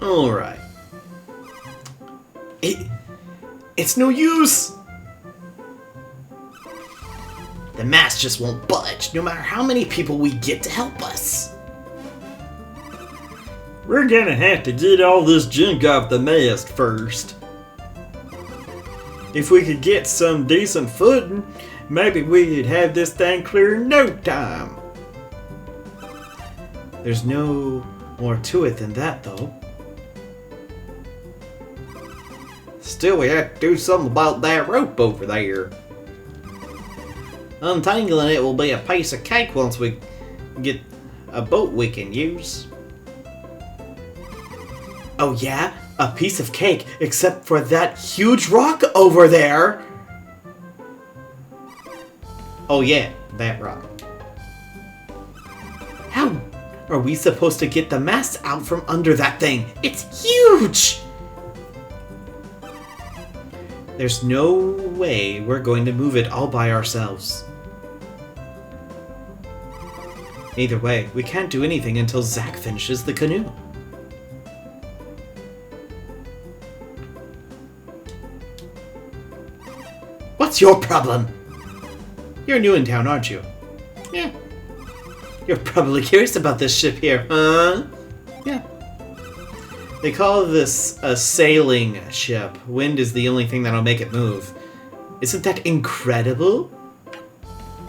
Alright. It's no use! The mast just won't budge, no matter how many people we get to help us. We're gonna have to get all this junk off the mast first. If we could get some decent footing, maybe we'd have this thing clear in no time. There's no more to it than that, though. Still, we have to do something about that rope over there. Untangling it will be a piece of cake once we get a boat we can use. Oh yeah? A piece of cake, except for that huge rock over there! Oh yeah, that rock. How are we supposed to get the mast out from under that thing? It's huge! There's no way we're going to move it all by ourselves. Either way, we can't do anything until Zack finishes the canoe. What's your problem? You're new in town, aren't you? Yeah. You're probably curious about this ship here, huh? Yeah. They call this a sailing ship. Wind is the only thing that'll make it move. Isn't that incredible?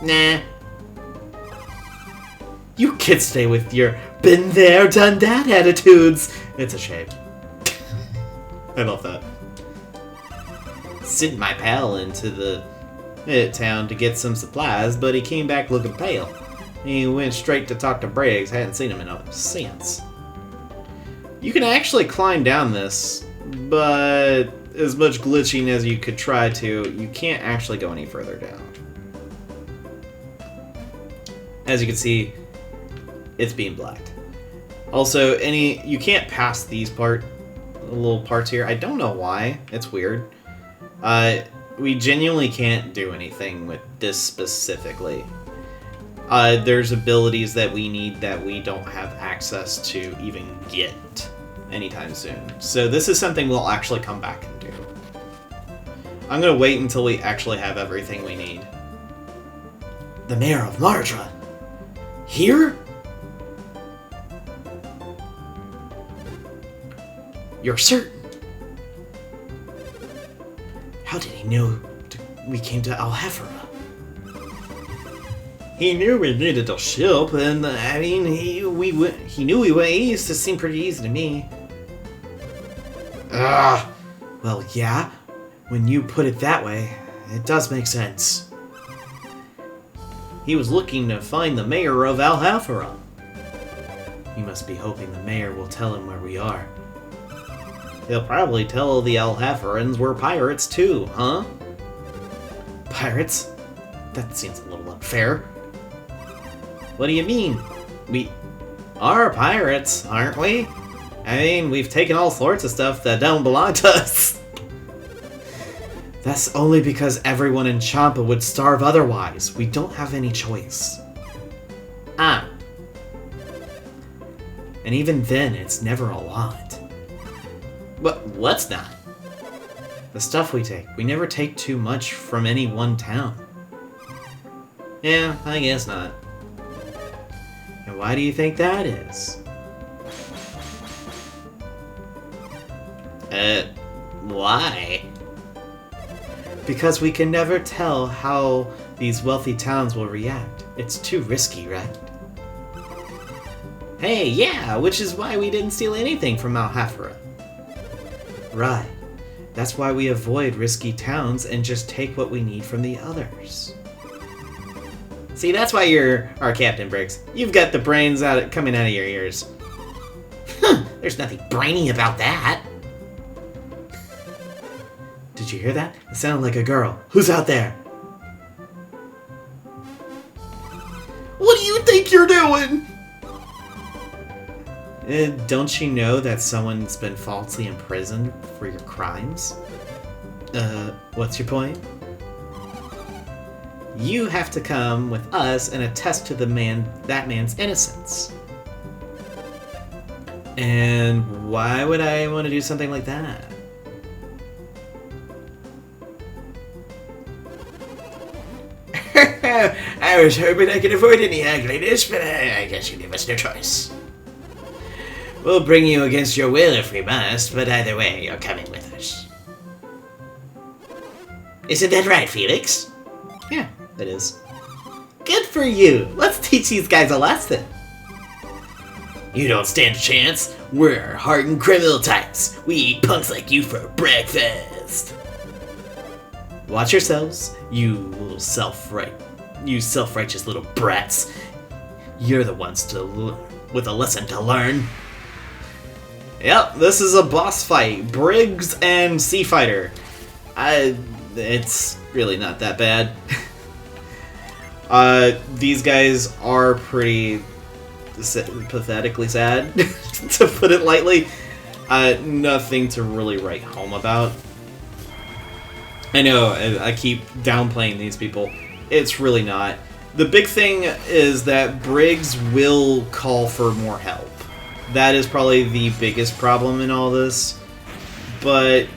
Nah. You kids stay with your been there, done that attitudes. It's a shame. I love that. Sent my pal into the town to get some supplies, but he came back looking pale. He went straight to talk to Briggs. Hadn't seen him since. You can actually climb down this, but as much glitching as you could try to, you can't actually go any further down. As you can see, it's being blacked. Also, you can't pass these little parts here. I don't know why. It's weird. We genuinely can't do anything with this specifically. There's abilities that we need that we don't have access to even get anytime soon. So this is something we'll actually come back and do. I'm gonna wait until we actually have everything we need. The Mayor of Mardra? Here? You're certain? How did he know we came to Alhafara? He knew we needed a ship, and I mean, he knew we went east. It seemed pretty easy to me. Well, yeah. When you put it that way, it does make sense. He was looking to find the mayor of Alhafara. He must be hoping the mayor will tell him where we are. He'll probably tell the Alhafarans we're pirates too, huh? Pirates? That seems a little unfair. What do you mean? We are pirates, aren't we? I mean, we've taken all sorts of stuff that don't belong to us. That's only because everyone in Champa would starve otherwise. We don't have any choice. Ah. And even then, it's never a lot. But what's not? The stuff we take. We never take too much from any one town. Yeah, I guess not. And why do you think that is? Why? Because we can never tell how these wealthy towns will react. It's too risky, right? Hey, yeah, which is why we didn't steal anything from Alhafara. Right. That's why we avoid risky towns and just take what we need from the others. See, that's why you're our Captain, Briggs. You've got the brains coming out of your ears. There's nothing brainy about that. Did you hear that? It sounded like a girl. Who's out there? What do you think you're doing? Don't you know that someone's been falsely imprisoned for your crimes? What's your point? You have to come with us and attest to that man's innocence. And why would I want to do something like that? I was hoping I could avoid any ugliness, but I guess you leave us no choice. We'll bring you against your will if we must, but either way, you're coming with us. Isn't that right, Felix? Yeah, it is. Good for you. Let's teach these guys a lesson. You don't stand a chance. We're hardened criminal types. We eat punks like you for breakfast. Watch yourselves, you self-righteous little brats. You're the ones with a lesson to learn. Yep, this is a boss fight. Briggs and Sea Fighter. It's really not that bad. These guys are pretty pathetically sad, to put it lightly. Nothing to really write home about. I know, I keep downplaying these people. It's really not. The big thing is that Briggs will call for more help. That is probably the biggest problem in all this. But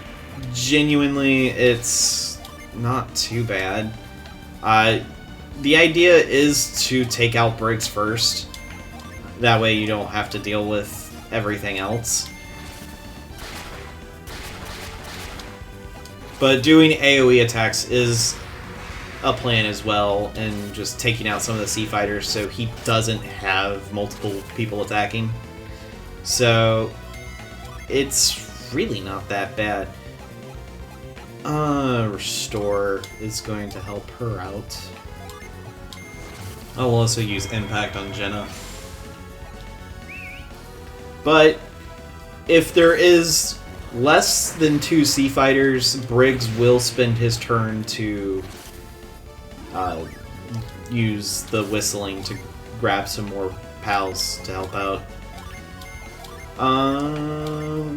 genuinely, it's not too bad. The idea is to take out Briggs first. That way you don't have to deal with everything else. But doing AoE attacks is a plan as well, and just taking out some of the Sea Fighters so he doesn't have multiple people attacking. So it's really not that bad. Restore is going to help her out. I'll also use Impact on Jenna. But if there is less than 2 Sea Fighters, Briggs will spend his turn to use the whistling to grab some more pals to help out.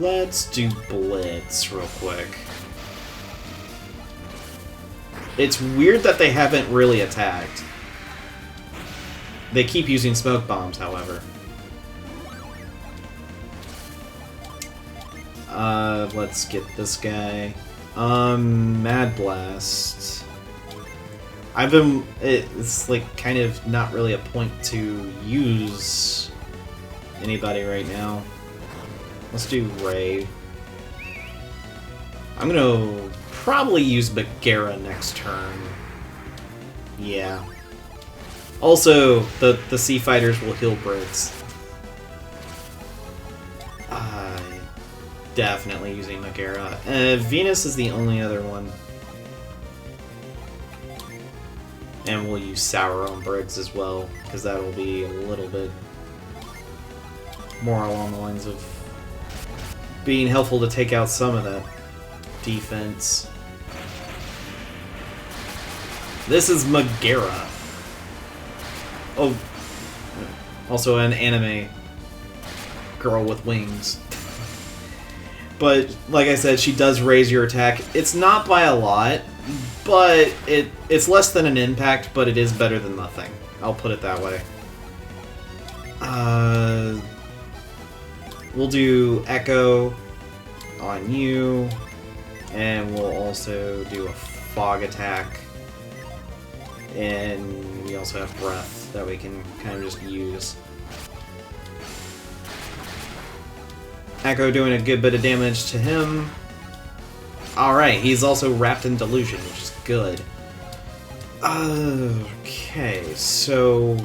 Let's do Blitz real quick. It's weird that they haven't really attacked. They keep using smoke bombs, however. Let's get this guy. Mad Blast. It's like kind of not really a point to use anybody right now. Let's do Ray. I'm gonna probably use Bagheera next turn. Yeah. Also, the Sea Fighters will heal Briggs. Definitely using Bagheera. Venus is the only other one. And we'll use Sour on Briggs as well, because that'll be a little bit more along the lines of being helpful to take out some of that defense. This is Bagheera. Oh, also an anime girl with wings. But, like I said, she does raise your attack. It's not by a lot, but it's less than an impact, but it is better than nothing. I'll put it that way. We'll do Echo on you, and we'll also do a Fog attack. And we also have Breath that we can kind of just use. Echo doing a good bit of damage to him. Alright, he's also wrapped in Delusion, which is good. Okay, so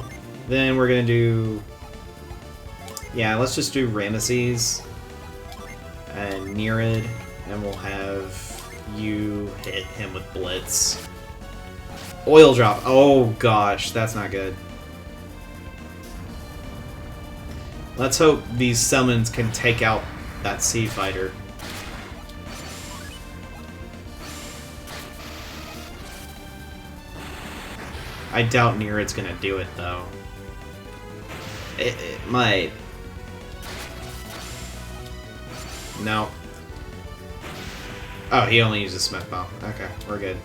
then we're gonna do... Yeah, let's just do Ramesses and Nereid, and we'll have you hit him with Blitz. Oil Drop. Oh gosh, that's not good. Let's hope these summons can take out that Sea Fighter. I doubt Nereid's gonna do it, though. It might. No. Oh, he only uses Smoke Bomb. Okay, we're good.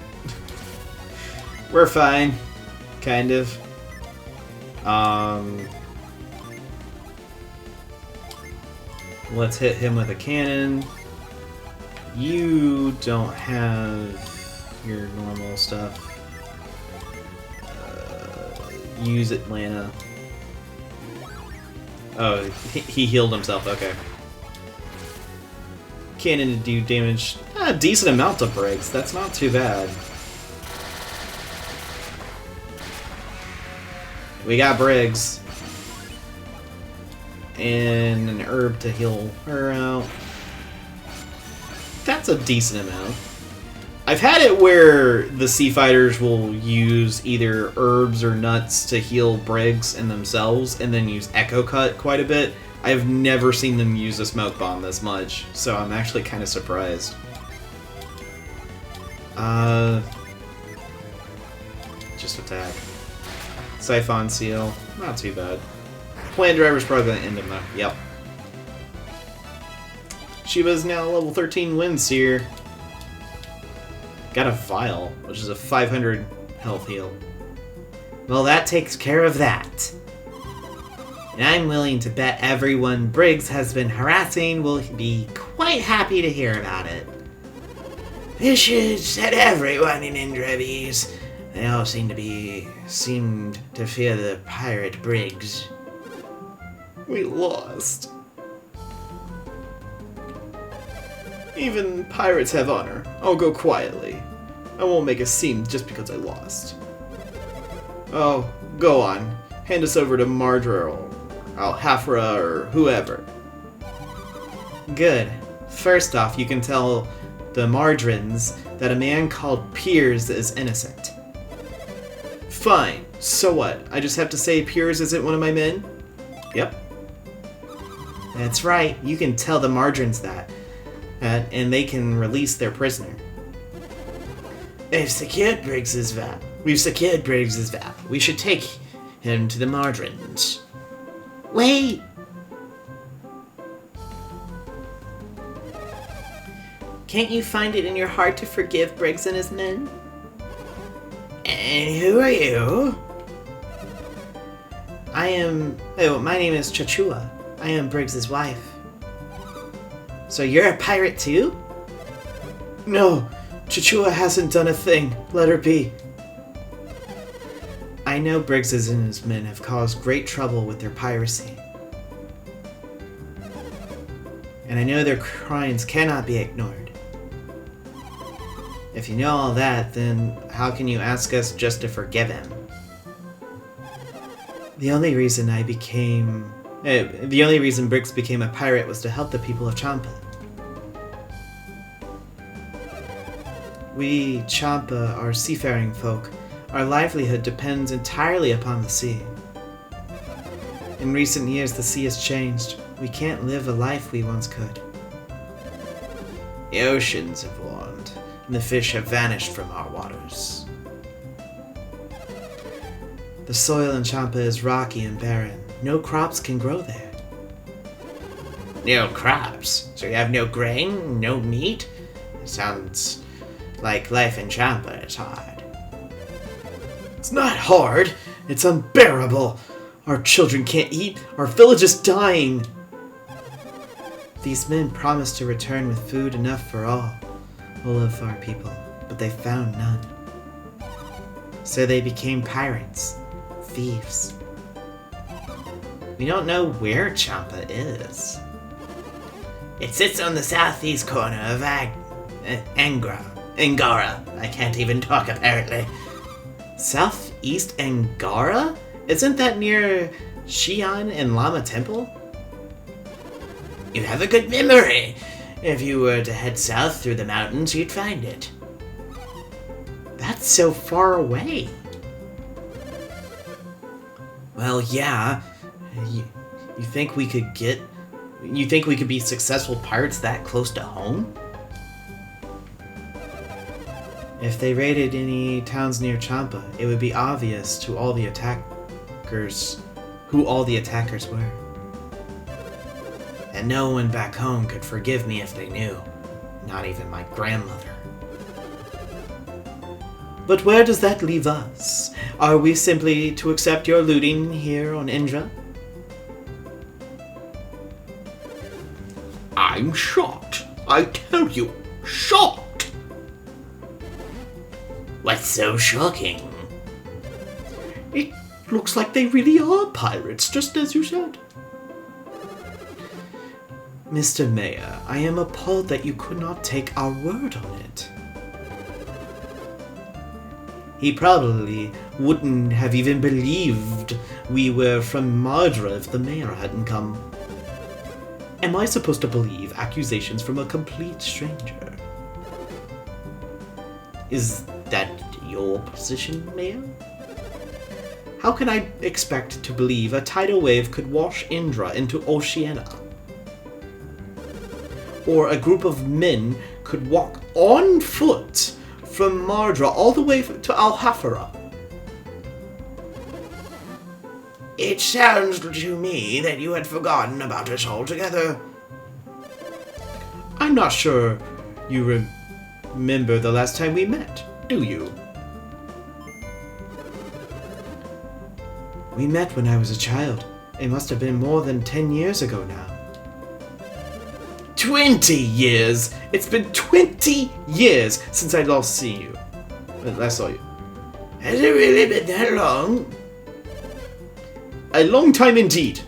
We're fine. Kind of. Let's hit him with a cannon. You don't have your normal stuff. Use Atlanta. Oh, he healed himself. Okay. Cannon to do damage. A decent amount of Briggs. That's not too bad. We got Briggs. And an herb to heal her out. That's a decent amount. I've had it where the Sea Fighters will use either herbs or nuts to heal Briggs and themselves, and then use Echo Cut quite a bit. I've never seen them use a Smoke Bomb this much, so I'm actually kind of surprised. Just attack. Siphon Seal, not too bad. Plant Driver's probably going to end him though, yep. Shiva's now level 13 wins here. Got a Vial, which is a 500 health heal. Well, that takes care of that. And I'm willing to bet everyone Briggs has been harassing will be quite happy to hear about it. This should set everyone in Indra at ease. They all seemed to fear the pirate Briggs. We lost. Even pirates have honor. I'll go quietly. I won't make a scene just because I lost. Oh, go on. Hand us over to Mardra or Alhafra or whoever. Good. First off, you can tell the Mardrins that a man called Piers is innocent. Fine. So what? I just have to say Piers isn't one of my men? Yep. That's right. You can tell the Mardrins that. And they can release their prisoner. We've secured Briggs's vow. We should take him to the Mardrins. Wait! Can't you find it in your heart to forgive Briggs and his men? And who are you? My name is Chachua. I am Briggs's wife. So you're a pirate too? No, Chachua hasn't done a thing. Let her be. I know Briggs and his men have caused great trouble with their piracy. And I know their crimes cannot be ignored. If you know all that, then how can you ask us just to forgive him? The only reason Briggs became a pirate was to help the people of Champa. We Champa are seafaring folk. Our livelihood depends entirely upon the sea. In recent years, the sea has changed. We can't live a life we once could. The oceans have warmed, and the fish have vanished from our waters. The soil in Champa is rocky and barren. No crops can grow there. No crops? So you have no grain, no meat? It sounds like life in Champa is hard. It's not hard. It's unbearable. Our children can't eat. Our village is dying. These men promised to return with food enough for all of our people, but they found none. So they became pirates, thieves. We don't know where Champa is. It sits on the southeast corner of Angara. I can't even talk, apparently. Southeast Angara? Isn't that near Xi'an and Lama Temple? You have a good memory. If you were to head south through the mountains, you'd find it. That's so far away. Well, yeah. You think we could be successful pirates that close to home? If they raided any towns near Champa, it would be obvious to all the attackers who all the attackers were. And no one back home could forgive me if they knew. Not even my grandmother. But where does that leave us? Are we simply to accept your looting here on Indra? I'm shocked. I tell you, shocked. What's so shocking? It looks like they really are pirates, just as you said. Mr. Mayor, I am appalled that you could not take our word on it. He probably wouldn't have even believed we were from Mardra if the mayor hadn't come. Am I supposed to believe accusations from a complete stranger? Is that your position, Mayor? How can I expect to believe a tidal wave could wash Indra into Oceania? Or a group of men could walk on foot from Mardra all the way to Alhafara? It sounds to me that you had forgotten about us altogether. I'm not sure you remember the last time we met, do you? We met when I was a child. It must have been more than 10 years ago now. 20 years! It's been 20 years since I last seen you. Last saw you. Has it really been that long? A long time indeed.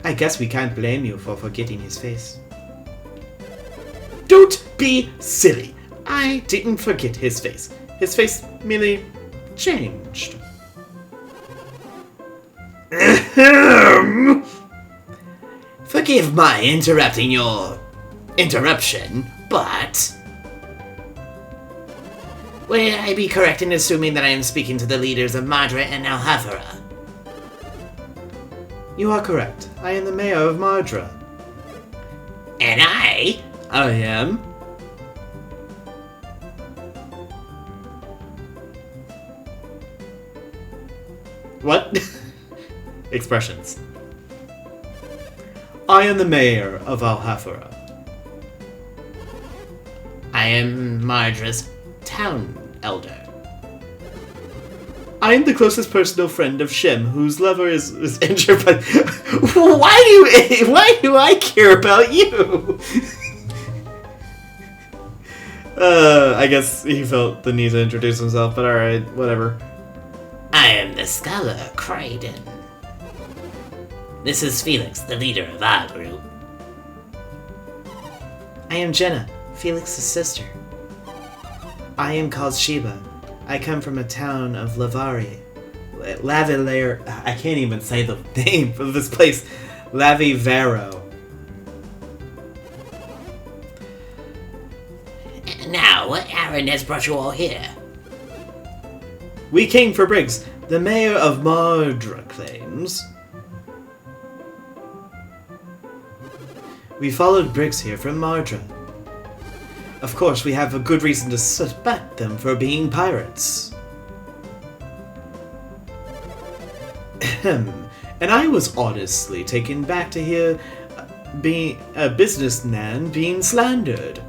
I guess we can't blame you for forgetting his face. Don't be silly. I didn't forget his face. His face merely changed. Forgive my interrupting your interruption, but would I be correct in assuming that I am speaking to the leaders of Mardra and Alhafara? You are correct. I am the mayor of Mardra. And I am. What? Expressions. I am the mayor of Alhafara. I am Mardra's town elder. I am the closest personal friend of Shem, whose lover is injured by... Why do I care about you? I guess he felt the need to introduce himself, but alright, whatever. I am the scholar Kraden. This is Felix, the leader of our group. I am Jenna, Felix's sister. I am called Sheba. I come from a town of Lavari. Lavilair... I can't even say the name of this place. Lavivero. Now, what errand has brought you all here? We came for Briggs. The mayor of Mardra claims. We followed Briggs here from Mardra. Of course, we have a good reason to suspect them for being pirates. Ahem. And I was honestly taken back to hear being a businessman being slandered.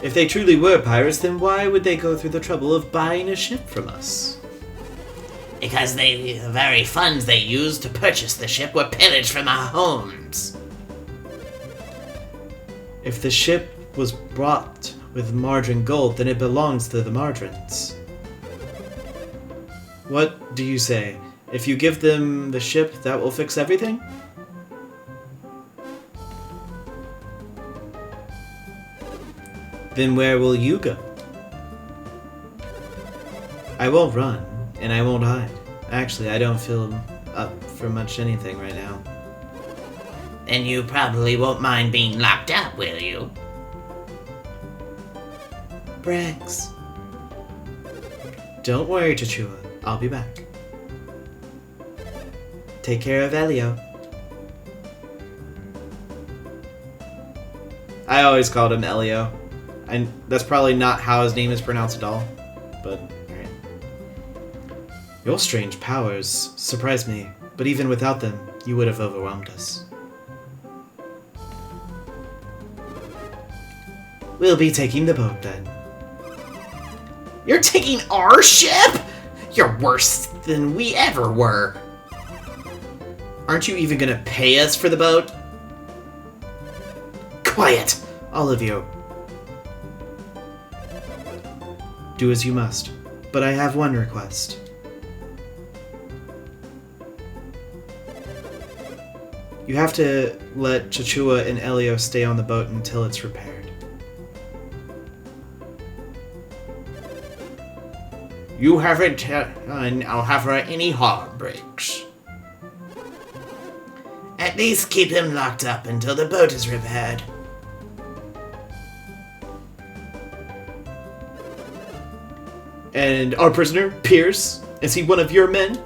If they truly were pirates, then why would they go through the trouble of buying a ship from us? Because the very funds they used to purchase the ship were pillaged from our homes. If the ship was brought with Mardran gold, then it belongs to the Mardrans. What do you say? If you give them the ship, that will fix everything? Then where will you go? I won't run, and I won't hide. Actually, I don't feel up for much anything right now. And you probably won't mind being locked up, will you? Briggs. Don't worry, Chachua. I'll be back. Take care of Elio. I always called him Elio. And that's probably not how his name is pronounced at all. But, alright. Your strange powers surprised me, but even without them, you would have overwhelmed us. We'll be taking the boat then. You're taking our ship? You're worse than we ever were. Aren't you even gonna pay us for the boat? Quiet! All of you. Do as you must. But I have one request. You have to let Chichua and Elio stay on the boat until it's repaired. You haven't done Alhafra any harm, Briggs. At least keep him locked up until the boat is repaired. And our prisoner, Pierce, is he one of your men?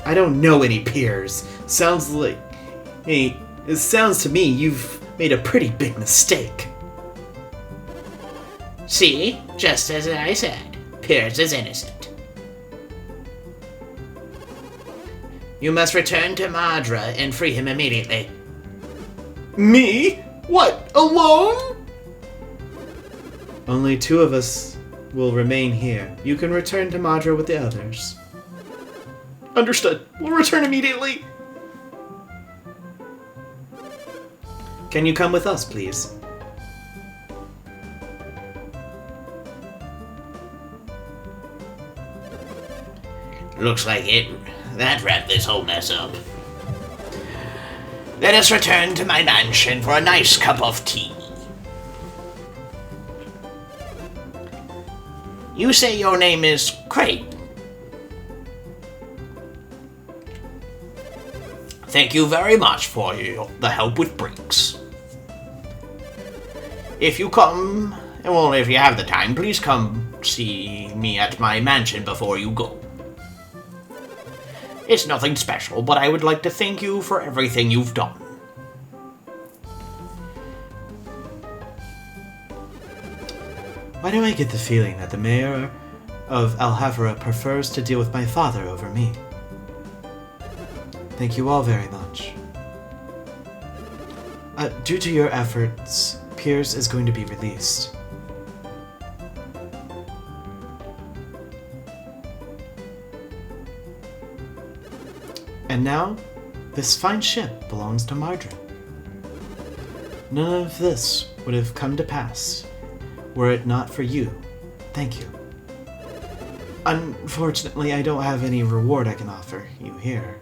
I don't know any Pierce. Sounds like... Hey, it sounds to me you've made a pretty big mistake. See? Just as I said, Pierce is innocent. You must return to Madra and free him immediately. Me? What? Alone? Only 2 of us will remain here. You can return to Madra with the others. Understood. We'll return immediately. Can you come with us, please? Looks like that wrapped this whole mess up. Let us return to my mansion for a nice cup of tea. You say your name is Craig. Thank you very much for the help with Briggs. If you come, well, if you have the time, please come see me at my mansion before you go. It's nothing special, but I would like to thank you for everything you've done. Why do I get the feeling that the mayor of Alhafra prefers to deal with my father over me? Thank you all very much. Due to your efforts, Pierce is going to be released. And now, this fine ship belongs to Mardra. None of this would have come to pass were it not for you. Thank you. Unfortunately, I don't have any reward I can offer you here.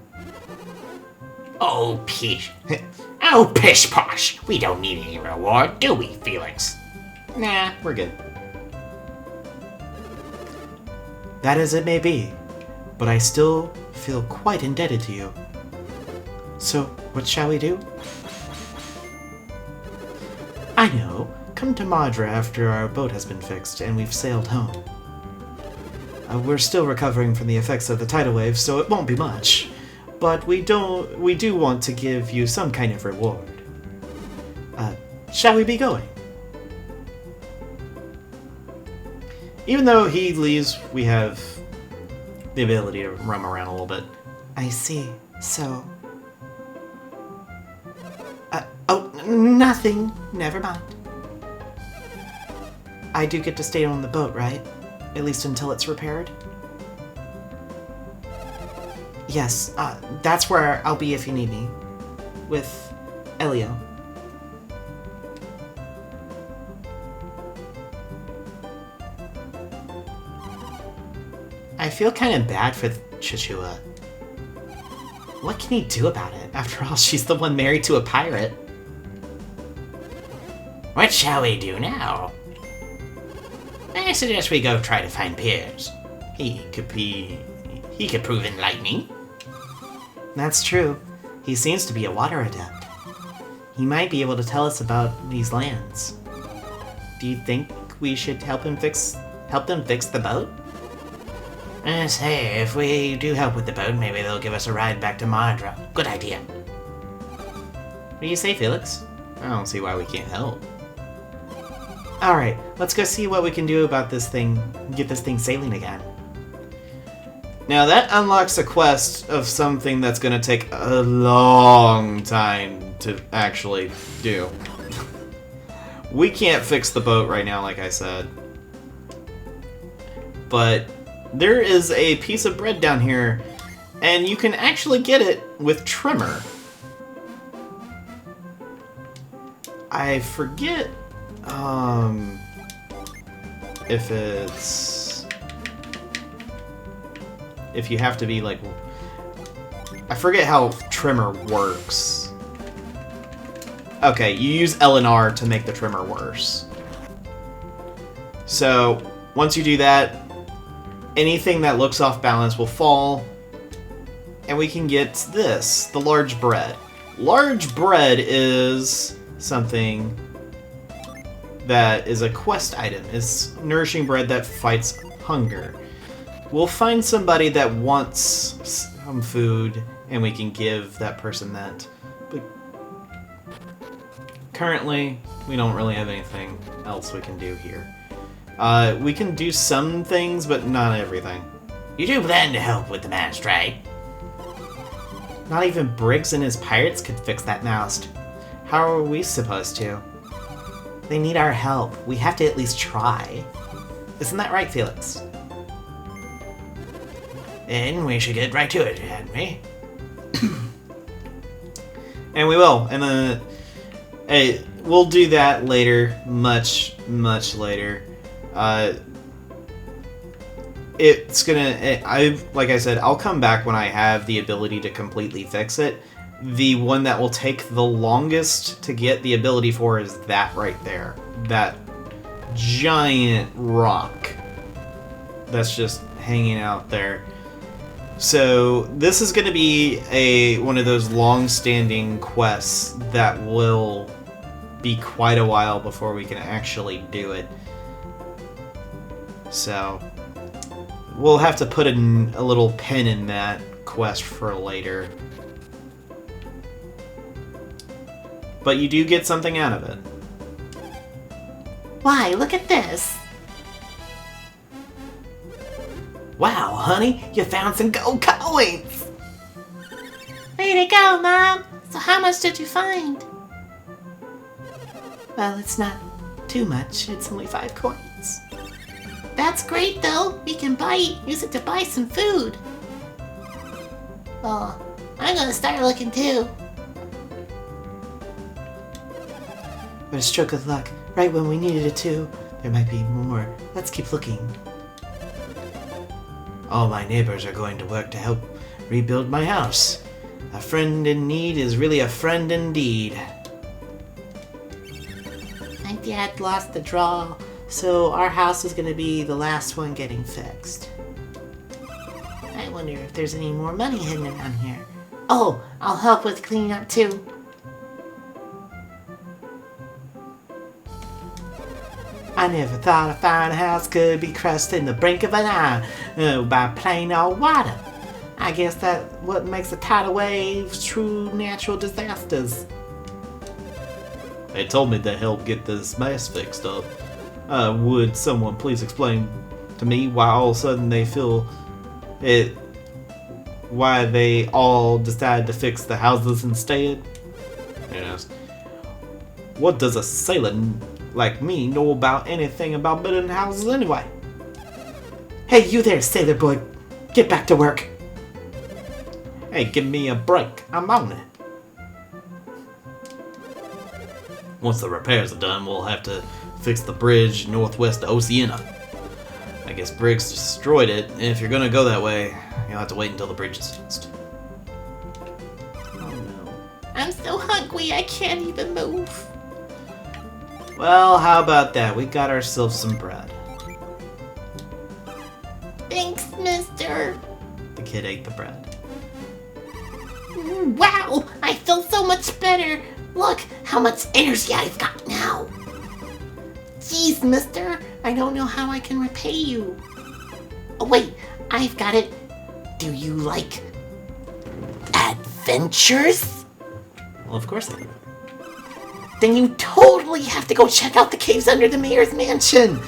Oh, oh, pish posh. We don't need any reward, do we, Felix? Nah, we're good. That as it may be, but I still feel quite indebted to you. So, what shall we do? I know. Come to Madra after our boat has been fixed and we've sailed home. We're still recovering from the effects of the tidal wave, so it won't be much. But we do want to give you some kind of reward. Shall we be going? Even though he leaves, we have the ability to roam around a little bit. I see. So... oh, nothing. Never mind. I do get to stay on the boat, right? At least until it's repaired? Yes, that's where I'll be if you need me. With Elio. I feel kind of bad for Chichua. What can he do about it? After all, she's the one married to a pirate. What shall we do now? I suggest we go try to find Piers. He could prove enlightening. That's true. He seems to be a water adept. He might be able to tell us about these lands. Do you think we should help them fix the boat? Say, if we do help with the boat, maybe they'll give us a ride back to Mardra. Good idea. What do you say, Felix? I don't see why we can't help. Alright, let's go see what we can do about this thing, get this thing sailing again. Now that unlocks a quest of something that's gonna take a long time to actually do. We can't fix the boat right now, like I said. But there is a piece of bread down here And you can actually get it with trimmer. I forget if it's... if you have to be like... I forget how trimmer works. Okay, you use L and R to make the trimmer worse. So, once you do that, anything that looks off balance will fall, and we can get this, the large bread. Large bread is something that is a quest item. It's nourishing bread that fights hunger. We'll find somebody that wants some food, and we can give that person that. But currently, we don't really have anything else we can do here. We can do some things, but not everything. You do plan to help with the mast, right? Not even Briggs and his pirates could fix that mast. How are we supposed to? They need our help. We have to at least try. Isn't that right, Felix? Then we should get right to it, hadn't we? And we will. And we'll do that later. Much, much later. It's gonna... like I said, I'll come back when I have the ability to completely fix it. The one that will take the longest to get the ability for is that right there. That giant rock that's just hanging out there. So this is going to be one of those long-standing quests that will be quite a while before we can actually do it. So we'll have to put a little pin in that quest for later. But you do get something out of it. Why, look at this! Wow, honey, you found some gold coins! Way to go, Mom! So how much did you find? Well, it's not too much. It's only 5 coins. That's great, though. We can use it to buy some food. Well, I'm gonna start looking too. But a stroke of luck, right when we needed it to. There might be more. Let's keep looking. All my neighbors are going to work to help rebuild my house. A friend in need is really a friend indeed. My dad lost the draw, so our house is going to be the last one getting fixed. I wonder if there's any more money hidden around here. Oh, I'll help with cleaning up too. I never thought a fine house could be crushed in the brink of an eye by plain old water. I guess that's what makes the tidal waves true natural disasters. They told me to help get this mess fixed up. Would someone please explain to me why all of a sudden they feel it? Why they all decided to fix the houses instead? You know, what does a sailor like me know about anything about building houses anyway? Hey, you there, sailor boy. Get back to work. Hey, give me a break. I'm on it. Once the repairs are done, we'll have to fix the bridge northwest of Oceana. I guess Briggs destroyed it, and if you're gonna go that way, you'll have to wait until the bridge is fixed. Oh no. I'm so hungry, I can't even move. Well, how about that? We got ourselves some bread. Thanks, mister. The kid ate the bread. Wow, I feel so much better. Look how much energy I've got now. Jeez, mister, I don't know how I can repay you. Oh wait, I've got it. Do you like adventures? Well, of course I do. Then you totally have to go check out the caves under the mayor's mansion.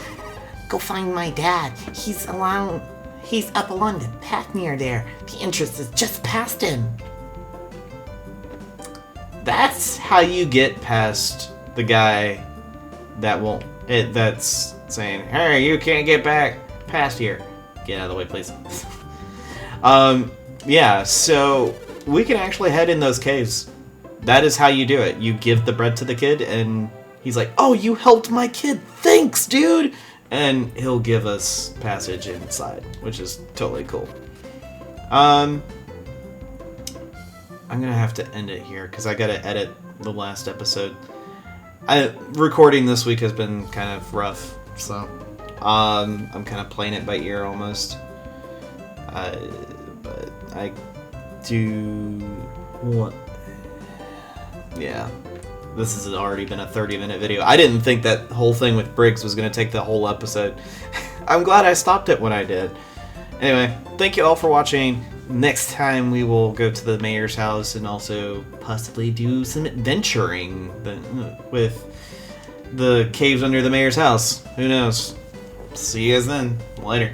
Go find my dad. He's up along the path near there. The entrance is just past him. That's how you get past the guy that won't. That's saying, "Hey, you can't get back past here. Get out of the way, please." Yeah, so we can actually head in those caves. That is how you do it. You give the bread to the kid, and he's like, "Oh, you helped my kid. Thanks, dude." And he'll give us passage inside, which is totally cool. I'm gonna have to end it here because I gotta edit the last episode. Recording this week has been kind of rough, so I'm kind of playing it by ear almost. But I do what? Yeah, this has already been a 30-minute video. I didn't think that whole thing with Briggs was gonna take the whole episode. I'm glad I stopped it when I did. Anyway, thank you all for watching. Next time we will go to the mayor's house and also possibly do some adventuring with the caves under the mayor's house. Who knows? See you guys then. Later.